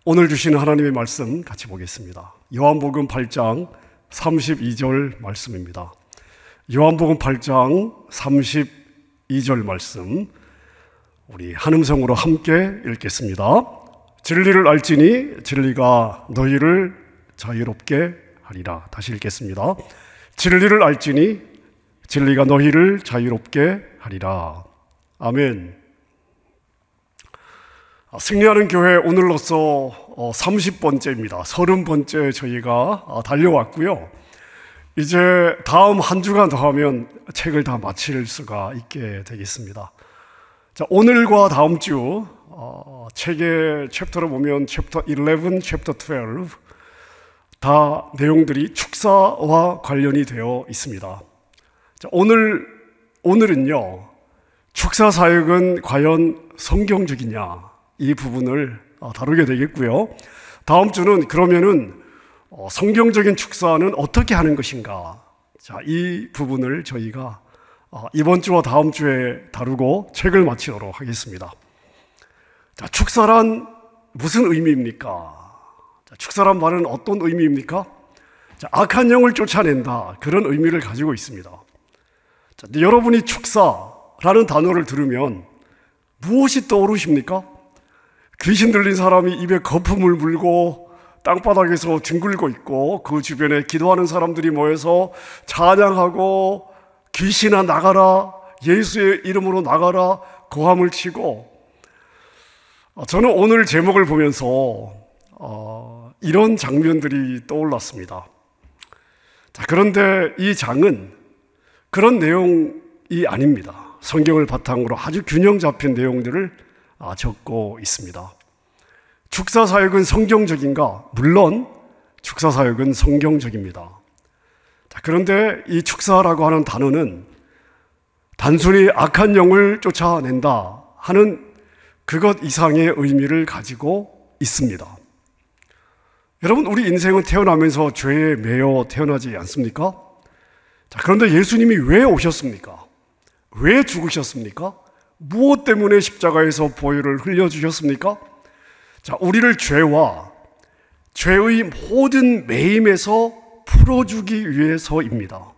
오늘 주시는 하나님의 말씀 같이 보겠습니다. 요한복음 8장 32절 말씀입니다. 요한복음 8장 32절 말씀 우리 한음성으로 함께 읽겠습니다. 진리를 알지니 진리가 너희를 자유롭게 하리라. 다시 읽겠습니다. 진리를 알지니 진리가 너희를 자유롭게 하리라. 아멘. 승리하는 교회 오늘로써 30번째입니다. 30번째 저희가 달려왔고요. 이제 다음 한 주간 더 하면 책을 다 마칠 수가 있게 되겠습니다. 자, 오늘과 다음 주 책의 챕터로 보면 챕터 11, 챕터 12 다 내용들이 축사와 관련이 되어 있습니다. 자, 오늘은요, 축사 사역은 과연 성경적이냐, 이 부분을 다루게 되겠고요. 다음 주는 그러면은 성경적인 축사는 어떻게 하는 것인가, 자, 이 부분을 저희가 이번 주와 다음 주에 다루고 책을 마치도록 하겠습니다. 자, 축사란 무슨 의미입니까? 자, 축사란 말은 어떤 의미입니까? 자, 악한 영을 쫓아낸다, 그런 의미를 가지고 있습니다. 자, 여러분이 축사라는 단어를 들으면 무엇이 떠오르십니까? 귀신 들린 사람이 입에 거품을 물고 땅바닥에서 뒹굴고 있고 그 주변에 기도하는 사람들이 모여서 찬양하고 귀신아 나가라, 예수의 이름으로 나가라 고함을 치고, 저는 오늘 제목을 보면서 이런 장면들이 떠올랐습니다. 자, 그런데 이 장은 그런 내용이 아닙니다. 성경을 바탕으로 아주 균형 잡힌 내용들을 적고 있습니다. 축사 사역은 성경적인가? 물론 축사 사역은 성경적입니다. 자, 그런데 이 축사라고 하는 단어는 단순히 악한 영을 쫓아낸다 하는 그것 이상의 의미를 가지고 있습니다. 여러분, 우리 인생은 태어나면서 죄에 매여 태어나지 않습니까? 자, 그런데 예수님이 왜 오셨습니까? 왜 죽으셨습니까? 무엇 때문에 십자가에서 보혈을 흘려주셨습니까? 자, 우리를 죄와 죄의 모든 매임에서 풀어주기 위해서입니다.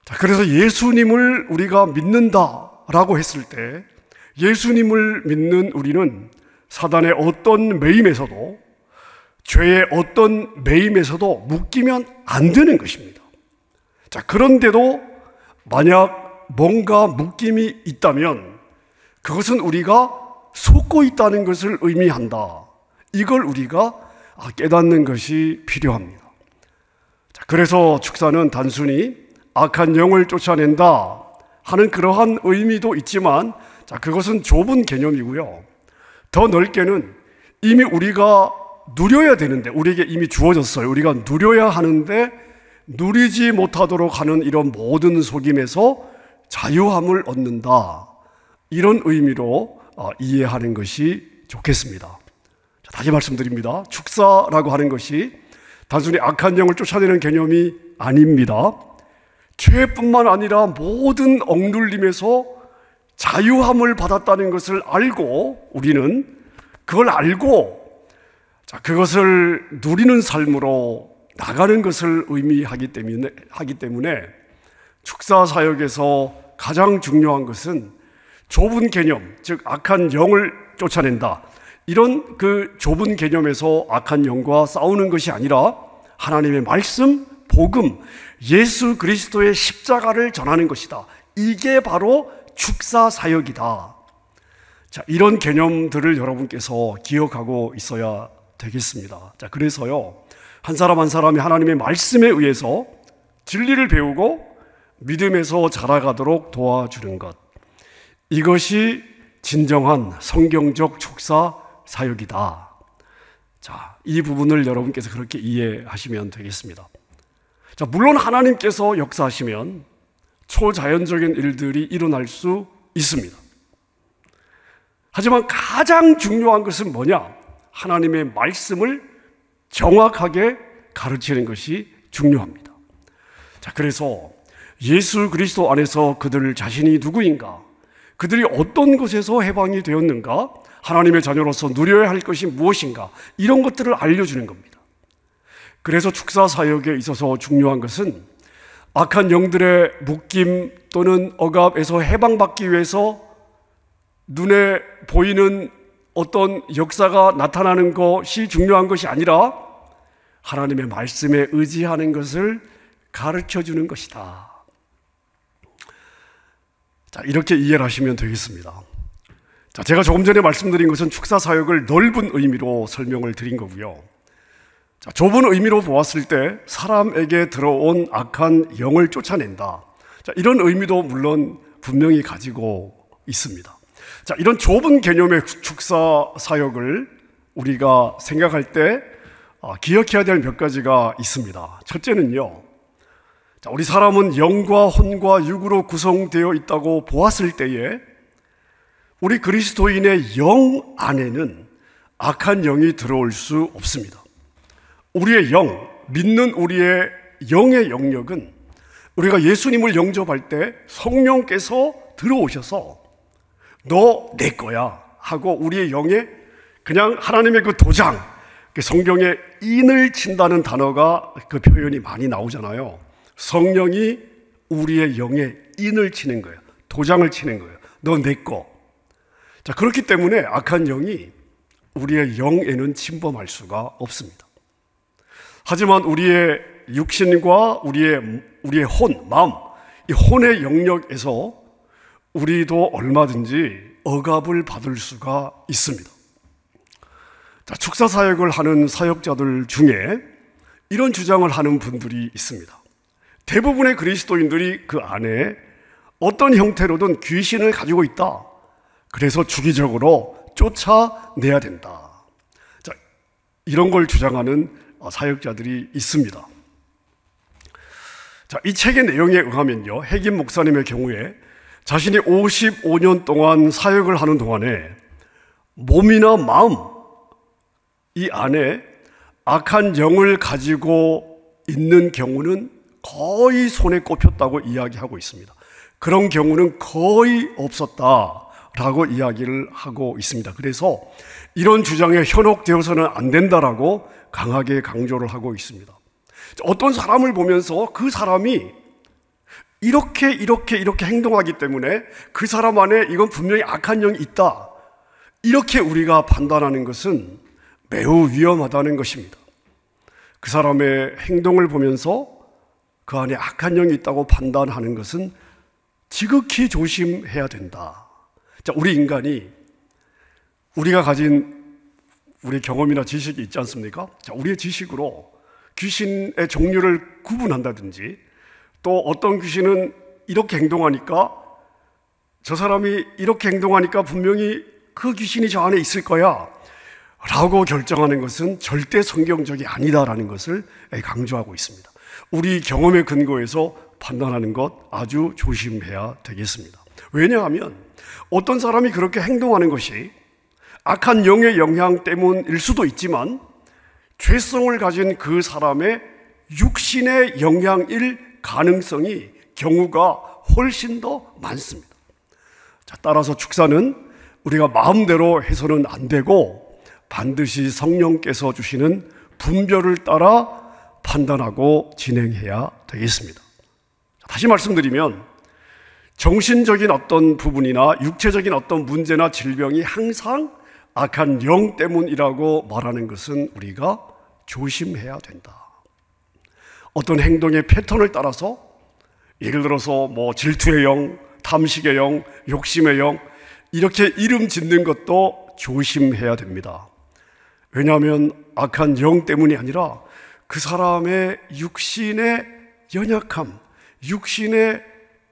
자, 그래서 예수님을 우리가 믿는다라고 했을 때 예수님을 믿는 우리는 사단의 어떤 매임에서도 죄의 어떤 매임에서도 묶이면 안 되는 것입니다. 자, 그런데도 만약 뭔가 묶임이 있다면 그것은 우리가 속고 있다는 것을 의미한다. 이걸 우리가 깨닫는 것이 필요합니다. 자, 그래서 축사는 단순히 악한 영을 쫓아낸다 하는 그러한 의미도 있지만, 자, 그것은 좁은 개념이고요. 더 넓게는 이미 우리가 누려야 되는데, 우리에게 이미 주어졌어요. 우리가 누려야 하는데 누리지 못하도록 하는 이런 모든 속임에서 자유함을 얻는다, 이런 의미로 이해하는 것이 좋겠습니다. 자, 다시 말씀드립니다. 축사라고 하는 것이 단순히 악한 영을 쫓아내는 개념이 아닙니다. 죄뿐만 아니라 모든 억눌림에서 자유함을 받았다는 것을 알고, 우리는 그걸 알고, 자, 그것을 누리는 삶으로 나가는 것을 의미하기 때문에 축사 사역에서 가장 중요한 것은 좁은 개념, 즉 악한 영을 쫓아낸다, 이런 그 좁은 개념에서 악한 영과 싸우는 것이 아니라 하나님의 말씀, 복음, 예수 그리스도의 십자가를 전하는 것이다. 이게 바로 축사 사역이다. 자, 이런 개념들을 여러분께서 기억하고 있어야 되겠습니다. 자, 그래서요, 한 사람 한 사람이 하나님의 말씀에 의해서 진리를 배우고 믿음에서 자라가도록 도와주는 것, 이것이 진정한 성경적 축사 사역이다. 자, 이 부분을 여러분께서 그렇게 이해하시면 되겠습니다. 자, 물론 하나님께서 역사하시면 초자연적인 일들이 일어날 수 있습니다. 하지만 가장 중요한 것은 뭐냐? 하나님의 말씀을 정확하게 가르치는 것이 중요합니다. 자, 그래서 예수 그리스도 안에서 그들 자신이 누구인가, 그들이 어떤 것에서 해방이 되었는가, 하나님의 자녀로서 누려야 할 것이 무엇인가, 이런 것들을 알려주는 겁니다. 그래서 축사 사역에 있어서 중요한 것은 악한 영들의 묶임 또는 억압에서 해방받기 위해서 눈에 보이는 어떤 역사가 나타나는 것이 중요한 것이 아니라 하나님의 말씀에 의지하는 것을 가르쳐 주는 것이다. 자, 이렇게 이해를 하시면 되겠습니다. 자, 제가 조금 전에 말씀드린 것은 축사 사역을 넓은 의미로 설명을 드린 거고요. 자, 좁은 의미로 보았을 때 사람에게 들어온 악한 영을 쫓아낸다. 자, 이런 의미도 물론 분명히 가지고 있습니다. 자, 이런 좁은 개념의 축사 사역을 우리가 생각할 때 기억해야 될 몇 가지가 있습니다. 첫째는요, 자, 우리 사람은 영과 혼과 육으로 구성되어 있다고 보았을 때에 우리 그리스도인의 영 안에는 악한 영이 들어올 수 없습니다. 우리의 영, 믿는 우리의 영의 영역은 우리가 예수님을 영접할 때 성령께서 들어오셔서 너 내 거야 하고 우리의 영에 그냥 하나님의 그 도장, 성경에 인을 친다는 단어가 그 표현이 많이 나오잖아요. 성령이 우리의 영에 인을 치는 거예요. 도장을 치는 거예요. 너 내 거. 자, 그렇기 때문에 악한 영이 우리의 영에는 침범할 수가 없습니다. 하지만 우리의 육신과 우리의 혼, 마음, 이 혼의 영역에서 우리도 얼마든지 억압을 받을 수가 있습니다. 자, 축사 사역을 하는 사역자들 중에 이런 주장을 하는 분들이 있습니다. 대부분의 그리스도인들이 그 안에 어떤 형태로든 귀신을 가지고 있다. 그래서 주기적으로 쫓아내야 된다. 자, 이런 걸 주장하는 사역자들이 있습니다. 자, 이 책의 내용에 의하면요, 핵임 목사님의 경우에 자신이 55년 동안 사역을 하는 동안에 몸이나 마음, 이 안에 악한 영을 가지고 있는 경우는 거의 손에 꼽혔다고 이야기하고 있습니다. 그런 경우는 거의 없었다라고 이야기를 하고 있습니다. 그래서 이런 주장에 현혹되어서는 안 된다라고 강하게 강조를 하고 있습니다. 어떤 사람을 보면서 그 사람이 이렇게 행동하기 때문에 그 사람 안에 이건 분명히 악한 영이 있다, 이렇게 우리가 판단하는 것은 매우 위험하다는 것입니다. 그 사람의 행동을 보면서 그 안에 악한 영이 있다고 판단하는 것은 지극히 조심해야 된다. 자, 우리 인간이 우리가 가진 우리 경험이나 지식이 있지 않습니까? 자, 우리의 지식으로 귀신의 종류를 구분한다든지, 또 어떤 귀신은 이렇게 행동하니까, 저 사람이 이렇게 행동하니까 분명히 그 귀신이 저 안에 있을 거야 라고 결정하는 것은 절대 성경적이 아니다라는 것을 강조하고 있습니다. 우리 경험의 근거에서 판단하는 것 아주 조심해야 되겠습니다. 왜냐하면 어떤 사람이 그렇게 행동하는 것이 악한 영의 영향 때문일 수도 있지만 죄성을 가진 그 사람의 육신의 영향일 가능성이, 경우가 훨씬 더 많습니다. 자, 따라서 축사는 우리가 마음대로 해서는 안 되고 반드시 성령께서 주시는 분별을 따라 판단하고 진행해야 되겠습니다. 다시 말씀드리면 정신적인 어떤 부분이나 육체적인 어떤 문제나 질병이 항상 악한 영 때문이라고 말하는 것은 우리가 조심해야 된다. 어떤 행동의 패턴을 따라서, 예를 들어서 질투의 영, 탐식의 영, 욕심의 영, 이렇게 이름 짓는 것도 조심해야 됩니다. 왜냐하면 악한 영 때문이 아니라 그 사람의 육신의 연약함, 육신의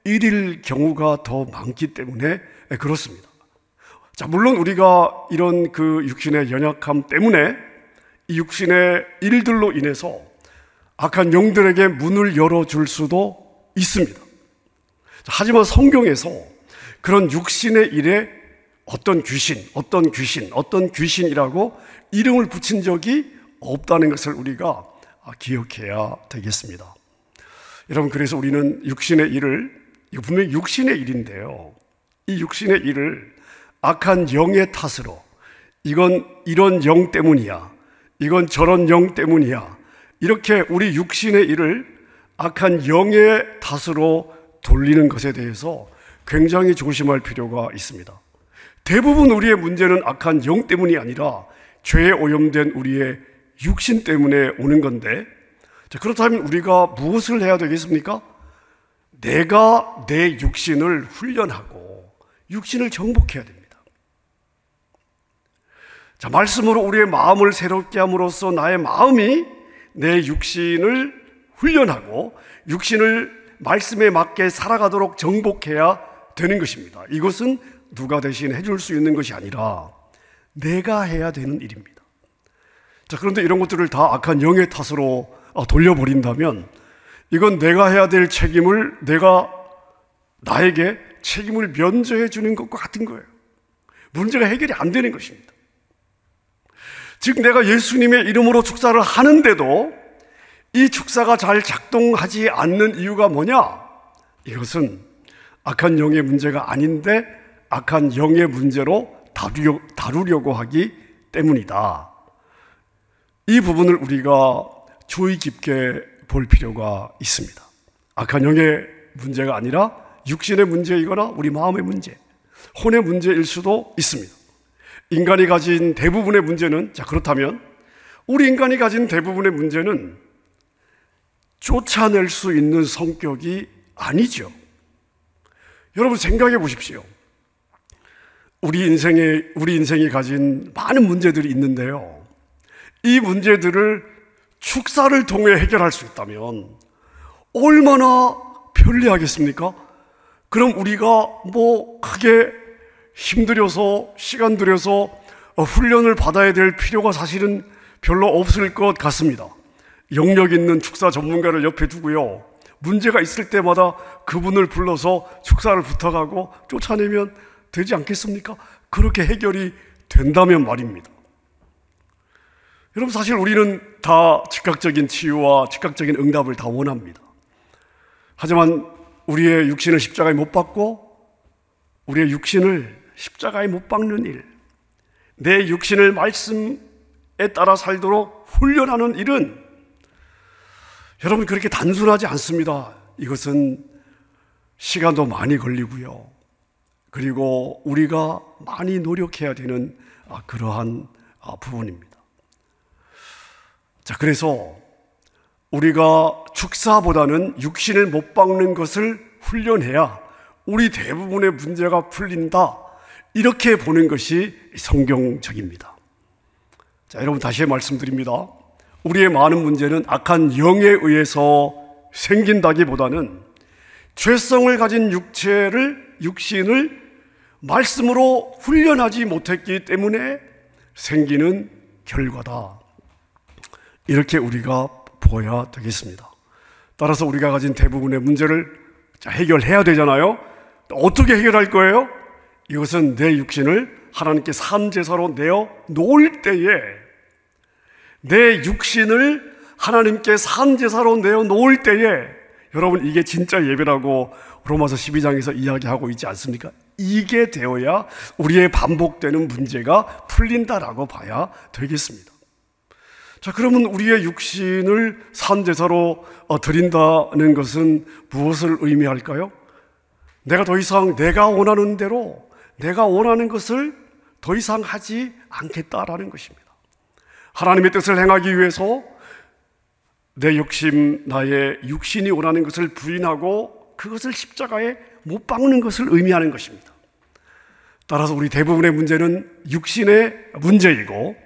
일일 경우가 더 많기 때문에 그렇습니다. 자, 물론 우리가 이런 그 육신의 연약함 때문에 이 육신의 일들로 인해서 악한 영들에게 문을 열어줄 수도 있습니다. 하지만 성경에서 그런 육신의 일에 어떤 귀신이라고 이름을 붙인 적이 없다는 것을 우리가 기억해야 되겠습니다. 여러분, 그래서 우리는 육신의 일을, 이거 분명히 육신의 일인데요, 이 육신의 일을 악한 영의 탓으로, 이건 이런 영 때문이야, 이건 저런 영 때문이야, 이렇게 우리 육신의 일을 악한 영의 탓으로 돌리는 것에 대해서 굉장히 조심할 필요가 있습니다. 대부분 우리의 문제는 악한 영 때문이 아니라 죄에 오염된 우리의 육신 때문에 오는 건데, 자, 그렇다면 우리가 무엇을 해야 되겠습니까? 내가 내 육신을 훈련하고 육신을 정복해야 됩니다. 자, 말씀으로 우리의 마음을 새롭게 함으로써 나의 마음이 내 육신을 훈련하고 육신을 말씀에 맞게 살아가도록 정복해야 되는 것입니다. 이것은 누가 대신 해줄 수 있는 것이 아니라 내가 해야 되는 일입니다. 자, 그런데 이런 것들을 다 악한 영의 탓으로 돌려버린다면 이건 내가 해야 될 책임을 내가 나에게 책임을 면제해 주는 것과 같은 거예요. 문제가 해결이 안 되는 것입니다. 즉 내가 예수님의 이름으로 축사를 하는데도 이 축사가 잘 작동하지 않는 이유가 뭐냐? 이것은 악한 영의 문제가 아닌데 악한 영의 문제로 다루려고 하기 때문이다. 이 부분을 우리가 주의 깊게 볼 필요가 있습니다. 악한 영의 문제가 아니라 육신의 문제이거나 우리 마음의 문제, 혼의 문제일 수도 있습니다. 인간이 가진 대부분의 문제는, 자, 그렇다면 우리 인간이 가진 대부분의 문제는 쫓아낼 수 있는 성격이 아니죠. 여러분 생각해 보십시오. 우리 인생이 가진 많은 문제들이 있는데요, 이 문제들을 축사를 통해 해결할 수 있다면 얼마나 편리하겠습니까? 그럼 우리가 크게 힘들여서 시간 들여서 훈련을 받아야 될 필요가 사실은 별로 없을 것 같습니다. 영역 있는 축사 전문가를 옆에 두고요, 문제가 있을 때마다 그분을 불러서 축사를 부탁하고 쫓아내면 되지 않겠습니까? 그렇게 해결이 된다면 말입니다. 여러분 사실 우리는 다 즉각적인 치유와 즉각적인 응답을 다 원합니다. 하지만 우리의 육신을 십자가에 못 박고 우리의 육신을 십자가에 못 박는 일, 내 육신을 말씀에 따라 살도록 훈련하는 일은 여러분 그렇게 단순하지 않습니다. 이것은 시간도 많이 걸리고요, 그리고 우리가 많이 노력해야 되는 그러한 부분입니다. 자, 그래서 우리가 축사보다는 육신을 못 박는 것을 훈련해야 우리 대부분의 문제가 풀린다, 이렇게 보는 것이 성경적입니다. 자, 여러분 다시 말씀드립니다. 우리의 많은 문제는 악한 영에 의해서 생긴다기보다는 죄성을 가진 육신을 말씀으로 훈련하지 못했기 때문에 생기는 결과다, 이렇게 우리가 보아야 되겠습니다. 따라서 우리가 가진 대부분의 문제를 해결해야 되잖아요. 어떻게 해결할 거예요? 이것은 내 육신을 하나님께 산 제사로 내어 놓을 때에, 내 육신을 하나님께 산 제사로 내어 놓을 때에, 여러분 이게 진짜 예배라고 로마서 12장에서 이야기하고 있지 않습니까? 이게 되어야 우리의 반복되는 문제가 풀린다라고 봐야 되겠습니다. 자, 그러면 우리의 육신을 산 제사로 드린다는 것은 무엇을 의미할까요? 내가 더 이상 내가 원하는 대로 내가 원하는 것을 더 이상 하지 않겠다라는 것입니다. 하나님의 뜻을 행하기 위해서 내 욕심, 나의 육신이 원하는 것을 부인하고 그것을 십자가에 못 박는 것을 의미하는 것입니다. 따라서 우리 대부분의 문제는 육신의 문제이고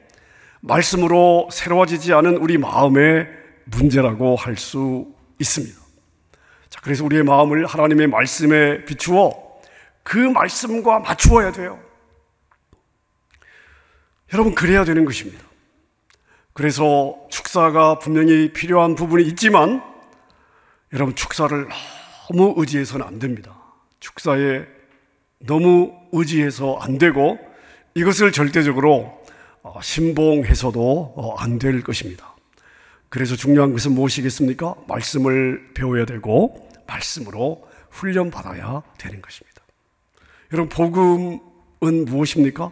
말씀으로 새로워지지 않은 우리 마음의 문제라고 할 수 있습니다. 자, 그래서 우리의 마음을 하나님의 말씀에 비추어 그 말씀과 맞추어야 돼요. 여러분, 그래야 되는 것입니다. 그래서 축사가 분명히 필요한 부분이 있지만 여러분, 축사를 너무 의지해서는 안 됩니다. 축사에 너무 의지해서 안 되고 이것을 절대적으로 신봉해서도 안 될 것입니다. 그래서 중요한 것은 무엇이겠습니까? 말씀을 배워야 되고 말씀으로 훈련받아야 되는 것입니다. 여러분, 복음은 무엇입니까?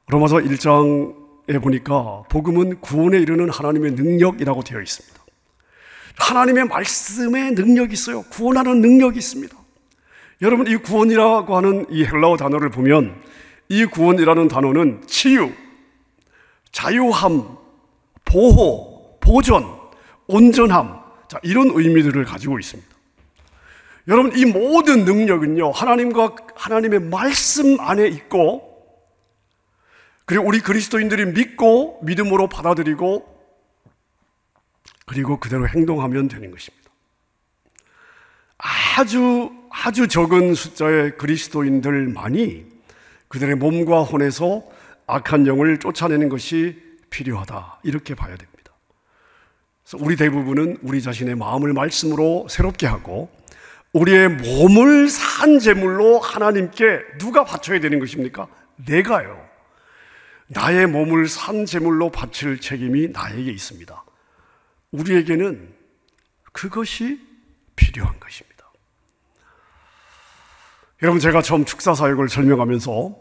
로마서 1장에 보니까 복음은 구원에 이르는 하나님의 능력이라고 되어 있습니다. 하나님의 말씀에 능력이 있어요. 구원하는 능력이 있습니다. 여러분, 이 구원이라고 하는 이 헬라어 단어를 보면 이 구원이라는 단어는 치유, 자유함, 보호, 보존, 온전함, 자, 이런 의미들을 가지고 있습니다. 여러분, 이 모든 능력은요, 하나님과 하나님의 말씀 안에 있고, 그리고 우리 그리스도인들이 믿고 믿음으로 받아들이고 그리고 그대로 행동하면 되는 것입니다. 아주 적은 숫자의 그리스도인들만이 그들의 몸과 혼에서 악한 영을 쫓아내는 것이 필요하다, 이렇게 봐야 됩니다. 그래서 우리 대부분은 우리 자신의 마음을 말씀으로 새롭게 하고 우리의 몸을 산 제물로 하나님께 누가 바쳐야 되는 것입니까? 내가요. 나의 몸을 산 제물로 바칠 책임이 나에게 있습니다. 우리에게는 그것이 필요한 것입니다. 여러분, 제가 처음 축사 사역을 설명하면서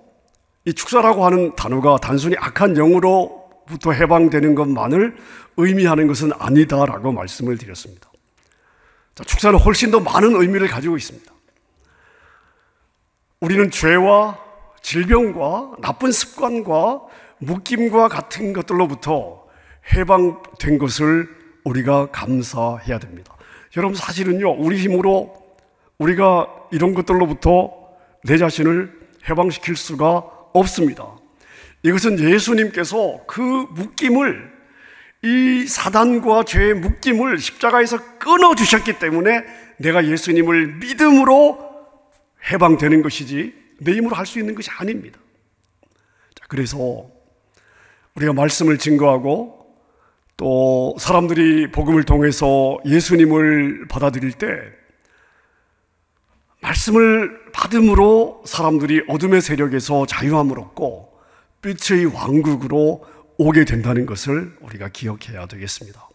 이 축사라고 하는 단어가 단순히 악한 영으로부터 해방되는 것만을 의미하는 것은 아니다라고 말씀을 드렸습니다. 자, 축사는 훨씬 더 많은 의미를 가지고 있습니다. 우리는 죄와 질병과 나쁜 습관과 묶임과 같은 것들로부터 해방된 것을 우리가 감사해야 됩니다. 여러분, 사실은요, 우리 힘으로 우리가 이런 것들로부터 내 자신을 해방시킬 수가 없습니다. 이것은 예수님께서 그 묶임을, 이 사단과 죄의 묶임을 십자가에서 끊어주셨기 때문에 내가 예수님을 믿음으로 해방되는 것이지 내 힘으로 할 수 있는 것이 아닙니다. 자, 그래서 우리가 말씀을 증거하고 또 사람들이 복음을 통해서 예수님을 받아들일 때 말씀을 받음으로 사람들이 어둠의 세력에서 자유함을 얻고 빛의 왕국으로 오게 된다는 것을 우리가 기억해야 되겠습니다.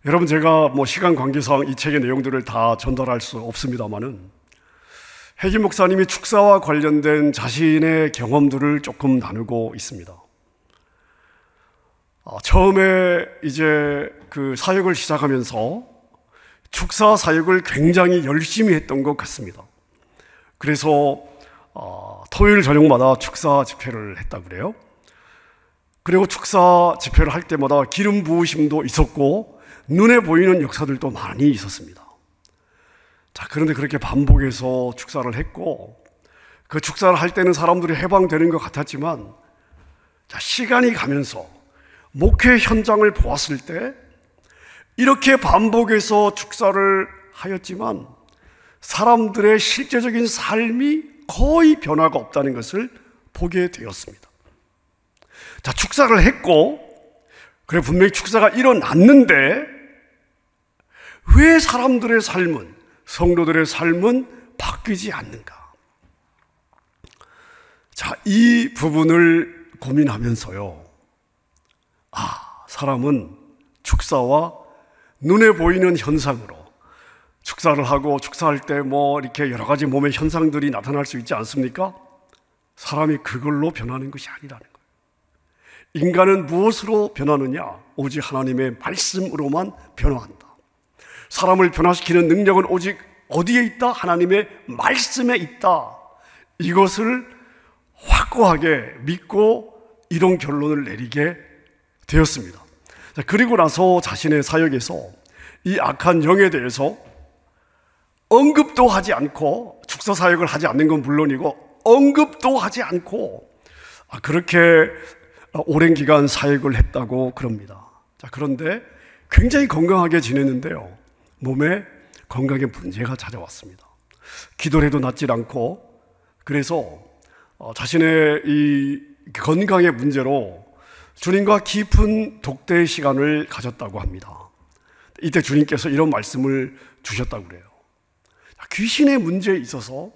여러분, 제가 시간 관계상 이 책의 내용들을 다 전달할 수 없습니다만은 해김 목사님이 축사와 관련된 자신의 경험들을 조금 나누고 있습니다. 처음에 이제 그 사역을 시작하면서 축사 사역을 굉장히 열심히 했던 것 같습니다. 그래서 토요일 저녁마다 축사 집회를 했다고 그래요. 그리고 축사 집회를 할 때마다 기름 부으심도 있었고 눈에 보이는 역사들도 많이 있었습니다. 자, 그런데 그렇게 반복해서 축사를 했고 그 축사를 할 때는 사람들이 해방되는 것 같았지만, 자, 시간이 가면서 목회 현장을 보았을 때 이렇게 반복해서 축사를 하였지만 사람들의 실제적인 삶이 거의 변화가 없다는 것을 보게 되었습니다. 자, 축사를 했고 그래 분명히 축사가 일어났는데 왜 사람들의 삶은, 성도들의 삶은 바뀌지 않는가? 자, 이 부분을 고민하면서요, 사람은 축사와 눈에 보이는 현상으로, 축사를 하고 축사할 때 이렇게 여러 가지 몸의 현상들이 나타날 수 있지 않습니까? 사람이 그걸로 변하는 것이 아니라는 거예요. 인간은 무엇으로 변하느냐? 오직 하나님의 말씀으로만 변화한다. 사람을 변화시키는 능력은 오직 어디에 있다? 하나님의 말씀에 있다. 이것을 확고하게 믿고 이런 결론을 내리게 되었습니다. 그리고 나서 자신의 사역에서 이 악한 영에 대해서 언급도 하지 않고, 축사 사역을 하지 않는 건 물론이고 언급도 하지 않고 그렇게 오랜 기간 사역을 했다고 그럽니다. 자, 그런데 굉장히 건강하게 지냈는데요, 몸에 건강에 문제가 찾아왔습니다. 기도를 해도 낫질 않고, 그래서 자신의 이 건강의 문제로 주님과 깊은 독대의 시간을 가졌다고 합니다. 이때 주님께서 이런 말씀을 주셨다고 그래요. 귀신의 문제에 있어서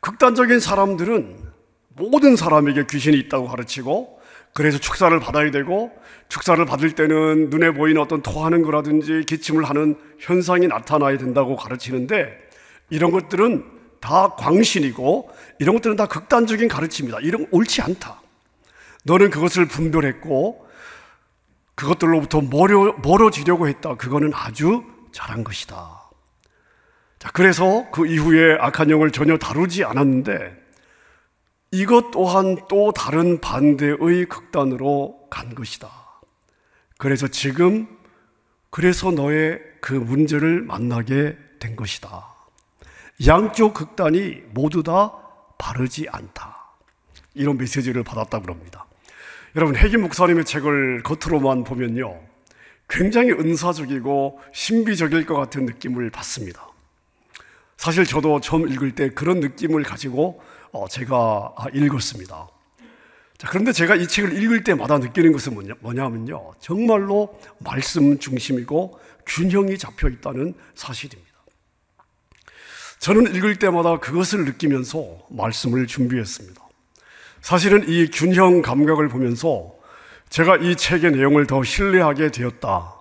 극단적인 사람들은 모든 사람에게 귀신이 있다고 가르치고, 그래서 축사를 받아야 되고, 축사를 받을 때는 눈에 보이는 어떤 토하는 거라든지 기침을 하는 현상이 나타나야 된다고 가르치는데, 이런 것들은 다 광신이고 이런 것들은 다 극단적인 가르침이다. 이런 거 옳지 않다. 너는 그것을 분별했고 그것들로부터 멀어지려고 했다. 그거는 아주 잘한 것이다. 자, 그래서 그 이후에 악한 영을 전혀 다루지 않았는데 이것 또한 또 다른 반대의 극단으로 간 것이다. 그래서 지금 너의 그 문제를 만나게 된 것이다. 양쪽 극단이 모두 다 바르지 않다. 이런 메시지를 받았다고 합니다. 여러분, 해김 목사님의 책을 겉으로만 보면요, 굉장히 은사적이고 신비적일 것 같은 느낌을 받습니다. 사실 저도 처음 읽을 때 그런 느낌을 가지고 제가 읽었습니다. 자, 그런데 제가 이 책을 읽을 때마다 느끼는 것은 뭐냐면요, 정말로 말씀 중심이고 균형이 잡혀 있다는 사실입니다. 저는 읽을 때마다 그것을 느끼면서 말씀을 준비했습니다. 사실은 이 균형 감각을 보면서 제가 이 책의 내용을 더 신뢰하게 되었다.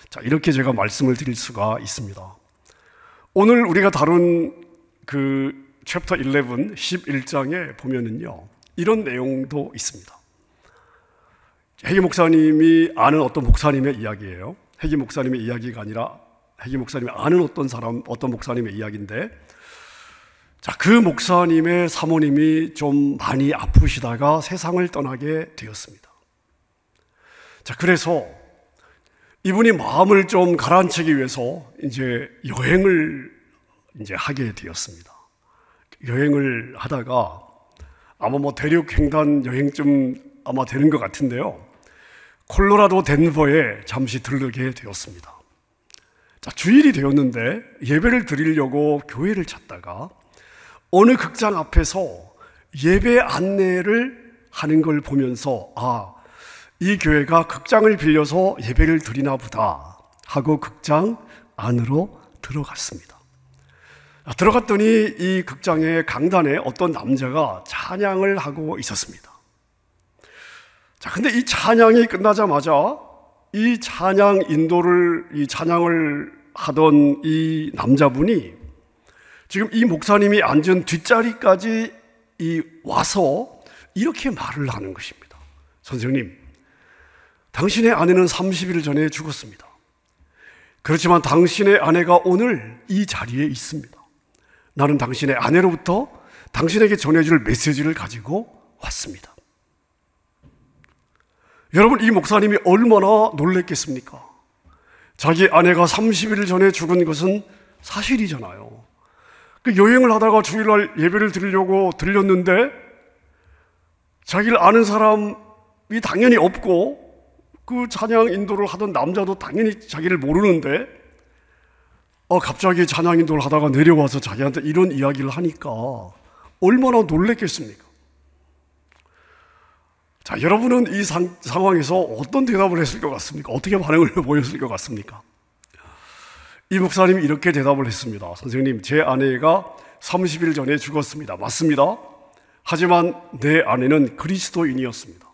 자, 이렇게 제가 말씀을 드릴 수가 있습니다. 오늘 우리가 다룬 그 챕터 11, 11장에 보면은요, 이런 내용도 있습니다. 해김 목사님이 아는 어떤 목사님의 이야기예요. 해김 목사님의 이야기가 아니라 해김 목사님이 아는 어떤 목사님의 이야기인데, 자, 그 목사님의 사모님이 좀 많이 아프시다가 세상을 떠나게 되었습니다. 자, 그래서 이분이 마음을 좀 가라앉히기 위해서 이제 여행을 하게 되었습니다. 여행을 하다가 아마 대륙 횡단 여행쯤 아마 되는 것 같은데요, 콜로라도 덴버에 잠시 들르게 되었습니다. 자, 주일이 되었는데 예배를 드리려고 교회를 찾다가 어느 극장 앞에서 예배 안내를 하는 걸 보면서 이 교회가 극장을 빌려서 예배를 드리나 보다 하고 극장 안으로 들어갔습니다. 들어갔더니 이 극장의 강단에 어떤 남자가 찬양을 하고 있었습니다. 자, 근데 이 찬양이 끝나자마자 이 찬양을 하던 이 남자분이 지금 이 목사님이 앉은 뒷자리까지 와서 이렇게 말을 하는 것입니다. 선생님, 당신의 아내는 30일 전에 죽었습니다. 그렇지만 당신의 아내가 오늘 이 자리에 있습니다. 나는 당신의 아내로부터 당신에게 전해줄 메시지를 가지고 왔습니다. 여러분, 이 목사님이 얼마나 놀랬겠습니까? 자기 아내가 30일 전에 죽은 것은 사실이잖아요. 그 여행을 하다가 주일날 예배를 드리려고 들렸는데 자기를 아는 사람이 당연히 없고 그 찬양 인도를 하던 남자도 당연히 자기를 모르는데 갑자기 찬양 인도를 하다가 내려와서 자기한테 이런 이야기를 하니까 얼마나 놀랬겠습니까? 자, 여러분은 이 상황에서 어떤 대답을 했을 것 같습니까? 어떻게 반응을 보였을 것 같습니까? 이 목사님이 이렇게 대답을 했습니다. 선생님, 제 아내가 30일 전에 죽었습니다. 맞습니다. 하지만 내 아내는 그리스도인이었습니다.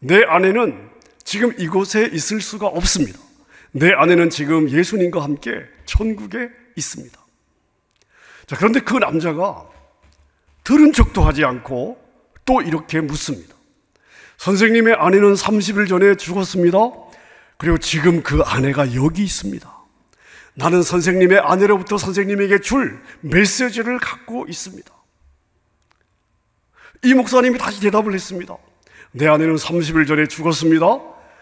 내 아내는 지금 이곳에 있을 수가 없습니다. 내 아내는 지금 예수님과 함께 천국에 있습니다. 자, 그런데 그 남자가 들은 척도 하지 않고 또 이렇게 묻습니다. 선생님의 아내는 30일 전에 죽었습니다. 그리고 지금 그 아내가 여기 있습니다. 나는 선생님의 아내로부터 선생님에게 줄 메시지를 갖고 있습니다. 이 목사님이 다시 대답을 했습니다. 내 아내는 30일 전에 죽었습니다.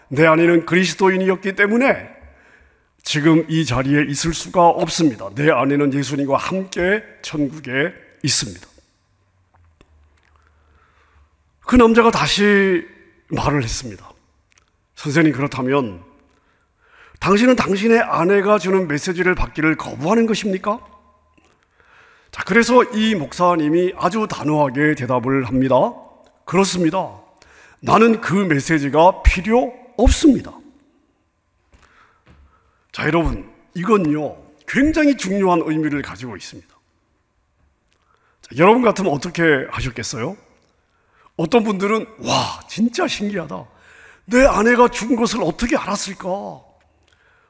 내 아내는 그리스도인이었기 때문에 지금 이 자리에 있을 수가 없습니다. 내 아내는 예수님과 함께 천국에 있습니다. 그 남자가 다시 말을 했습니다. 선생님, 그렇다면 당신은 당신의 아내가 주는 메시지를 받기를 거부하는 것입니까? 자, 그래서 이 목사님이 아주 단호하게 대답을 합니다. 그렇습니다. 나는 그 메시지가 필요 없습니다. 자, 여러분, 이건요, 굉장히 중요한 의미를 가지고 있습니다. 자, 여러분 같으면 어떻게 하셨겠어요? 어떤 분들은 와, 진짜 신기하다. 내 아내가 죽은 것을 어떻게 알았을까?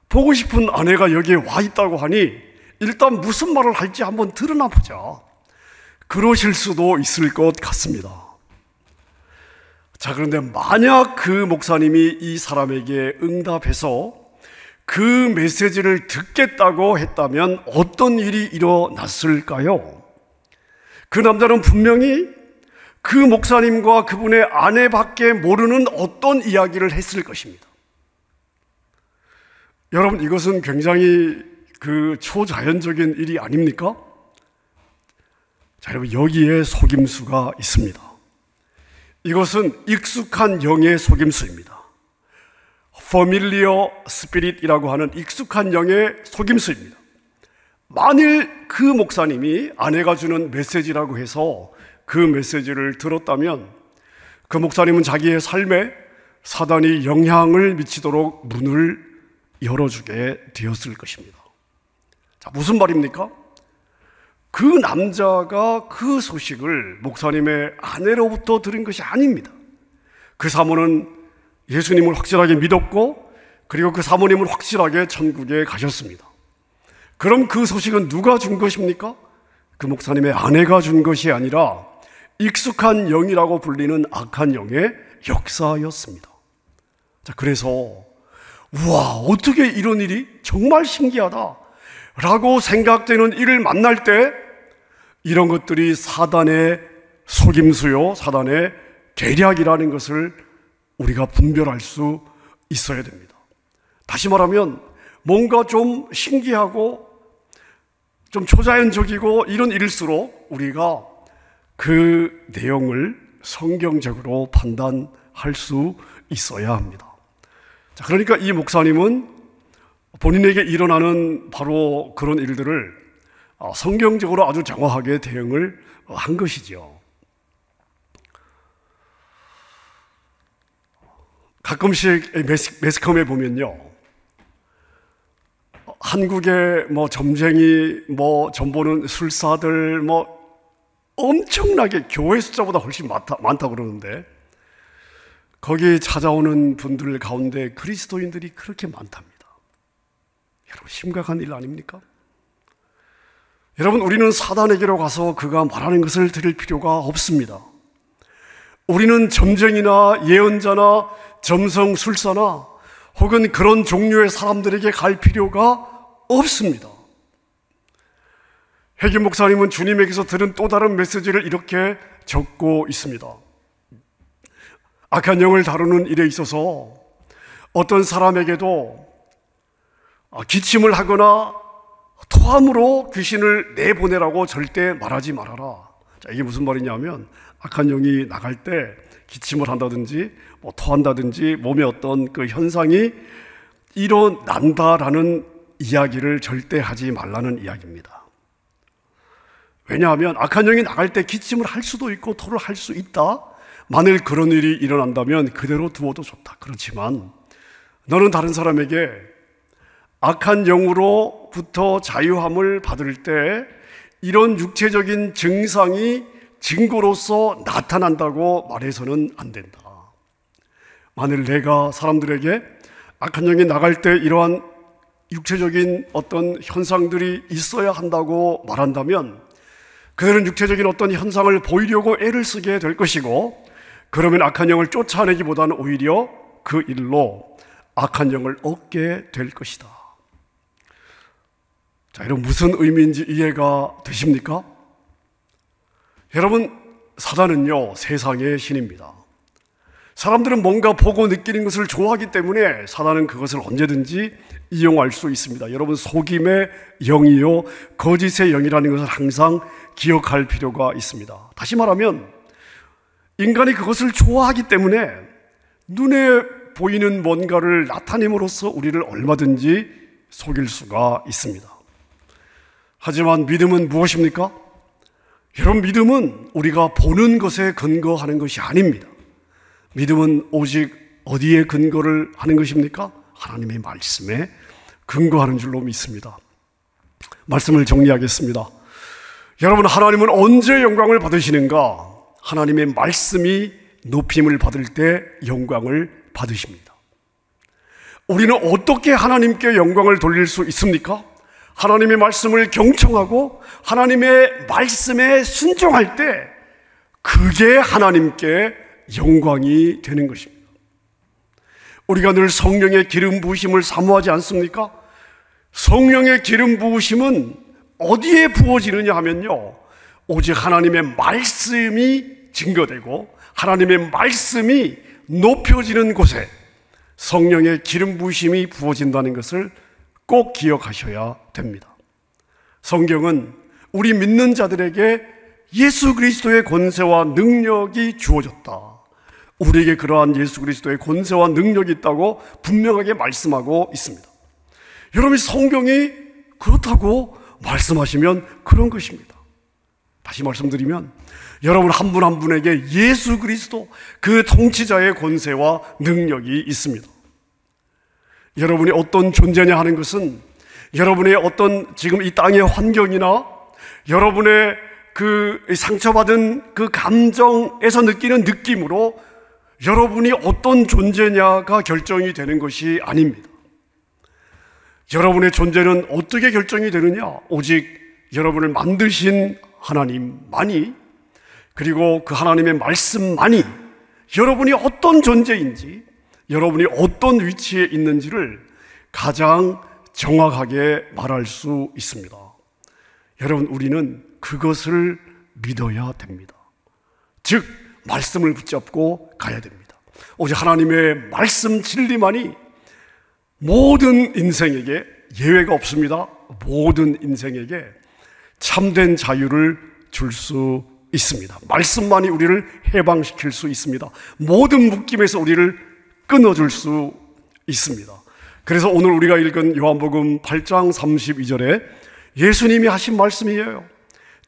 보고 싶은 아내가 여기에 와 있다고 하니 일단 무슨 말을 할지 한번 들어나 보자. 그러실 수도 있을 것 같습니다. 자, 그런데 만약 그 목사님이 이 사람에게 응답해서 그 메시지를 듣겠다고 했다면 어떤 일이 일어났을까요? 그 남자는 분명히 그 목사님과 그분의 아내밖에 모르는 어떤 이야기를 했을 것입니다. 여러분, 이것은 굉장히 초자연적인 일이 아닙니까? 자, 여러분, 여기에 속임수가 있습니다. 이것은 익숙한 영의 속임수입니다. Familiar Spirit이라고 하는 익숙한 영의 속임수입니다. 만일 그 목사님이 아내가 주는 메시지라고 해서 그 메시지를 들었다면 그 목사님은 자기의 삶에 사단이 영향을 미치도록 문을 열어주게 되었을 것입니다. 자, 무슨 말입니까? 그 남자가 그 소식을 목사님의 아내로부터 들은 것이 아닙니다. 그 사모는 예수님을 확실하게 믿었고 그리고 그 사모님은 확실하게 천국에 가셨습니다. 그럼 그 소식은 누가 준 것입니까? 그 목사님의 아내가 준 것이 아니라 익숙한 영이라고 불리는 악한 영의 역사였습니다. 자, 그래서 우와, 어떻게 이런 일이 정말 신기하다 라고 생각되는 일을 만날 때 이런 것들이 사단의 속임수요, 사단의 계략이라는 것을 우리가 분별할 수 있어야 됩니다. 다시 말하면 뭔가 좀 신기하고 좀 초자연적이고 이런 일일수록 우리가 그 내용을 성경적으로 판단할 수 있어야 합니다. 자, 그러니까 이 목사님은 본인에게 일어나는 바로 그런 일들을 성경적으로 아주 정확하게 대응을 한 것이죠. 가끔씩 매스컴에 보면요, 한국의 점쟁이, 전보는 술사들, 엄청나게 교회 숫자보다 훨씬 많다 그러는데 거기 찾아오는 분들 가운데 그리스도인들이 그렇게 많답니다. 여러분, 심각한 일 아닙니까? 여러분, 우리는 사단에게로 가서 그가 말하는 것을 들을 필요가 없습니다. 우리는 점쟁이나 예언자나 점성술사나 혹은 그런 종류의 사람들에게 갈 필요가 없습니다. 혜기 목사님은 주님에게서 들은 또 다른 메시지를 이렇게 적고 있습니다. 악한 영을 다루는 일에 있어서 어떤 사람에게도 기침을 하거나 토함으로 귀신을 내보내라고 절대 말하지 말아라. 자, 이게 무슨 말이냐면 악한 영이 나갈 때 기침을 한다든지 토한다든지 몸에 어떤 그 현상이 일어난다라는 이야기를 절대 하지 말라는 이야기입니다. 왜냐하면 악한 영이 나갈 때 기침을 할 수도 있고 토를 할 수 있다. 만일 그런 일이 일어난다면 그대로 두어도 좋다. 그렇지만 너는 다른 사람에게 악한 영으로부터 자유함을 받을 때 이런 육체적인 증상이 증거로서 나타난다고 말해서는 안 된다. 만일 내가 사람들에게 악한 영이 나갈 때 이러한 육체적인 어떤 현상들이 있어야 한다고 말한다면 그들은 육체적인 어떤 현상을 보이려고 애를 쓰게 될 것이고, 그러면 악한 영을 쫓아내기보다는 오히려 그 일로 악한 영을 얻게 될 것이다. 자, 이런 무슨 의미인지 이해가 되십니까? 여러분, 사단은요, 세상의 신입니다. 사람들은 뭔가 보고 느끼는 것을 좋아하기 때문에 사단은 그것을 언제든지 이용할 수 있습니다. 여러분, 속임의 영이요 거짓의 영이라는 것을 항상 기억할 필요가 있습니다. 다시 말하면 인간이 그것을 좋아하기 때문에 눈에 보이는 뭔가를 나타냄으로써 우리를 얼마든지 속일 수가 있습니다. 하지만 믿음은 무엇입니까? 여러분, 믿음은 우리가 보는 것에 근거하는 것이 아닙니다. 믿음은 오직 어디에 근거를 하는 것입니까? 하나님의 말씀에 근거하는 줄로 믿습니다. 말씀을 정리하겠습니다. 여러분, 하나님은 언제 영광을 받으시는가? 하나님의 말씀이 높임을 받을 때 영광을 받으십니다. 우리는 어떻게 하나님께 영광을 돌릴 수 있습니까? 하나님의 말씀을 경청하고 하나님의 말씀에 순종할 때 그게 하나님께 영광이 되는 것입니다. 우리가 늘 성령의 기름 부으심을 사모하지 않습니까? 성령의 기름 부으심은 어디에 부어지느냐 하면요, 오직 하나님의 말씀이 증거되고 하나님의 말씀이 높여지는 곳에 성령의 기름 부으심이 부어진다는 것을 꼭 기억하셔야 됩니다. 성경은 우리 믿는 자들에게 예수 그리스도의 권세와 능력이 주어졌다, 우리에게 그러한 예수 그리스도의 권세와 능력이 있다고 분명하게 말씀하고 있습니다. 여러분이 성경이 그렇다고 말씀하시면 그런 것입니다. 다시 말씀드리면 여러분 한 분 한 분에게 예수 그리스도 그 통치자의 권세와 능력이 있습니다. 여러분이 어떤 존재냐 하는 것은 여러분의 어떤 지금 이 땅의 환경이나 여러분의 그 상처받은 그 감정에서 느끼는 느낌으로 여러분이 어떤 존재냐가 결정이 되는 것이 아닙니다. 여러분의 존재는 어떻게 결정이 되느냐? 오직 여러분을 만드신 하나님만이, 그리고 그 하나님의 말씀만이 여러분이 어떤 존재인지, 여러분이 어떤 위치에 있는지를 가장 정확하게 말할 수 있습니다. 여러분, 우리는 그것을 믿어야 됩니다. 즉 말씀을 붙잡고 가야 됩니다. 오직 하나님의 말씀 진리만이 모든 인생에게, 예외가 없습니다, 모든 인생에게 참된 자유를 줄 수 있습니다. 말씀만이 우리를 해방시킬 수 있습니다. 모든 묶임에서 우리를 끊어줄 수 있습니다. 그래서 오늘 우리가 읽은 요한복음 8장 32절에 예수님이 하신 말씀이에요.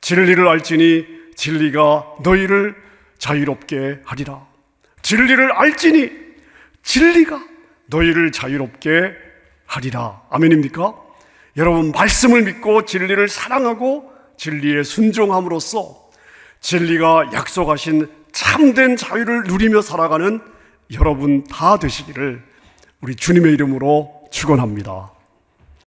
진리를 알지니 진리가 너희를 자유롭게 하리라. 진리를 알지니 진리가 너희를 자유롭게 하리라. 아멘입니까? 여러분, 말씀을 믿고 진리를 사랑하고 진리에 순종함으로써 진리가 약속하신 참된 자유를 누리며 살아가는 여러분 다 되시기를 우리 주님의 이름으로 축원합니다.